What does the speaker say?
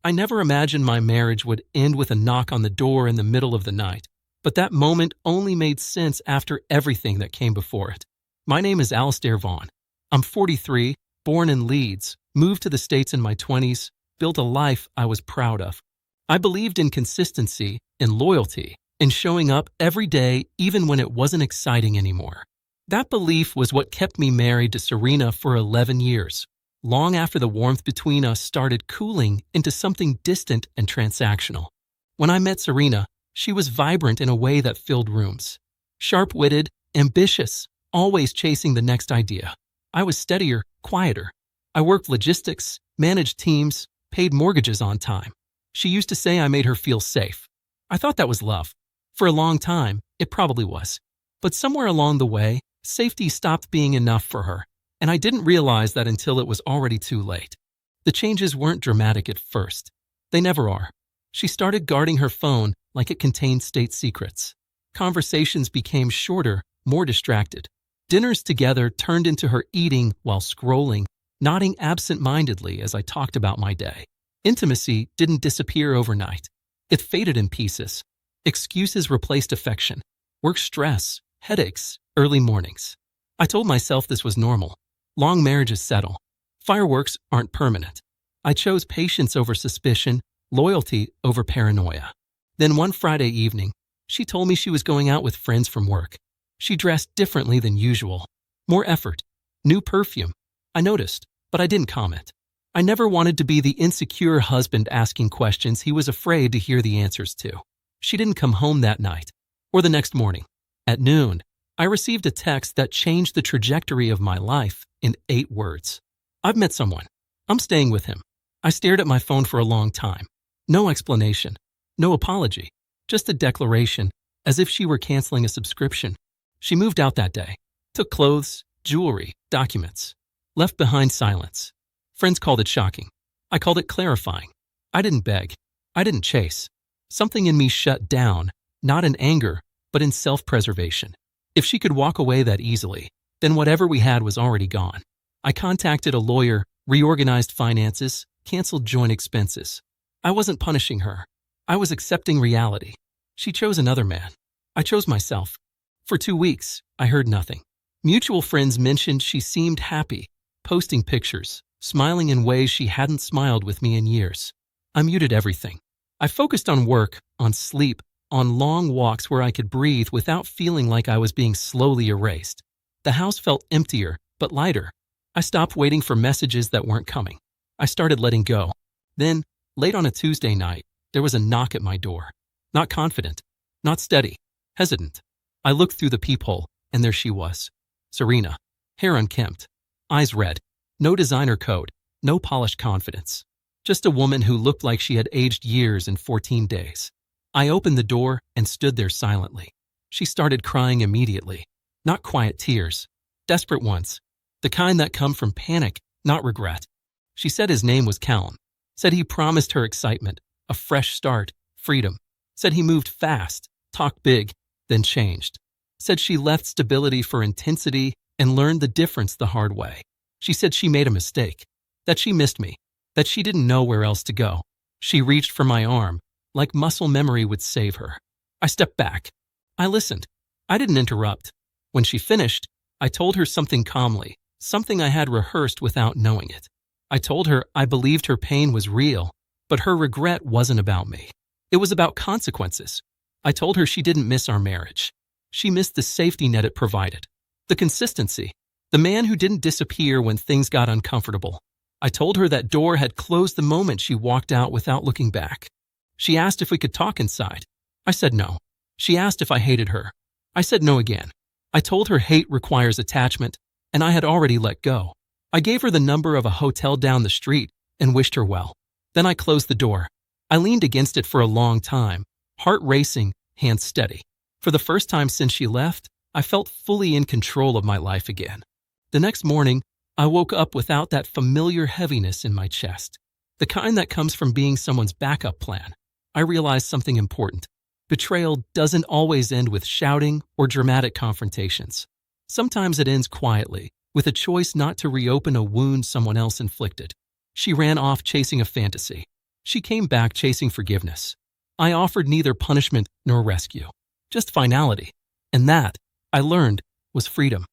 I never imagined my marriage would end with a knock on the door in the middle of the night, but that moment only made sense after everything that came before it. My name is Alistair Vaughn. I'm 43, born in Leeds, moved to the States in my 20s, built a life I was proud of. I believed in consistency, in loyalty, in showing up every day even when it wasn't exciting anymore. That belief was what kept me married to Serena for 11 years, long after the warmth between us started cooling into something distant and transactional. When I met Serena, she was vibrant in a way that filled rooms. Sharp-witted, ambitious, always chasing the next idea. I was steadier, quieter. I worked logistics, managed teams, paid mortgages on time. She used to say I made her feel safe. I thought that was love. For a long time, it probably was. But somewhere along the way, safety stopped being enough for her, and I didn't realize that until it was already too late. The changes weren't dramatic at first. They never are. She started guarding her phone like it contained state secrets. Conversations became shorter, more distracted. Dinners together turned into her eating while scrolling, nodding absent-mindedly as I talked about my day. Intimacy didn't disappear overnight. It faded in pieces. Excuses replaced affection. Work stress, headaches, early mornings. I told myself this was normal. Long marriages settle. Fireworks aren't permanent. I chose patience over suspicion, loyalty over paranoia. Then one Friday evening, she told me she was going out with friends from work. She dressed differently than usual. More effort. New perfume. I noticed, but I didn't comment. I never wanted to be the insecure husband asking questions he was afraid to hear the answers to. She didn't come home that night, or the next morning. At noon, I received a text that changed the trajectory of my life in 8 words. I've met someone. I'm staying with him. I stared at my phone for a long time. No explanation. No apology. Just a declaration, as if she were canceling a subscription. She moved out that day. Took clothes, jewelry, documents. Left behind silence. Friends called it shocking. I called it clarifying. I didn't beg. I didn't chase. Something in me shut down, not in anger, but in self-preservation. If she could walk away that easily, then whatever we had was already gone. I contacted a lawyer, reorganized finances, canceled joint expenses. I wasn't punishing her. I was accepting reality. She chose another man. I chose myself. For 2 weeks, I heard nothing. Mutual friends mentioned she seemed happy, posting pictures, smiling in ways she hadn't smiled with me in years. I muted everything. I focused on work, on sleep, on long walks where I could breathe without feeling like I was being slowly erased. The house felt emptier, but lighter. I stopped waiting for messages that weren't coming. I started letting go. Then, late on a Tuesday night, there was a knock at my door. Not confident, not steady, hesitant. I looked through the peephole, and there she was. Serena, hair unkempt, eyes red, no designer coat, no polished confidence. Just a woman who looked like she had aged years in 14 days. I opened the door and stood there silently. She started crying immediately. Not quiet tears, desperate ones. The kind that come from panic, not regret. She said his name was Callum. Said he promised her excitement, a fresh start, freedom. Said he moved fast, talked big, then changed. Said she left stability for intensity and learned the difference the hard way. She said she made a mistake, that she missed me, that she didn't know where else to go. She reached for my arm, like muscle memory would save her. I stepped back. I listened. I didn't interrupt. When she finished, I told her something calmly, something I had rehearsed without knowing it. I told her I believed her pain was real, but her regret wasn't about me. It was about consequences. I told her she didn't miss our marriage. She missed the safety net it provided. The consistency. The man who didn't disappear when things got uncomfortable. I told her that door had closed the moment she walked out without looking back. She asked if we could talk inside. I said no. She asked if I hated her. I said no again. I told her hate requires attachment, and I had already let go. I gave her the number of a hotel down the street and wished her well. Then I closed the door. I leaned against it for a long time, heart racing, hands steady. For the first time since she left, I felt fully in control of my life again. The next morning, I woke up without that familiar heaviness in my chest, the kind that comes from being someone's backup plan. I realized something important. Betrayal doesn't always end with shouting or dramatic confrontations. Sometimes it ends quietly, with a choice not to reopen a wound someone else inflicted. She ran off chasing a fantasy. She came back chasing forgiveness. I offered neither punishment nor rescue, just finality. And that, I learned, was freedom.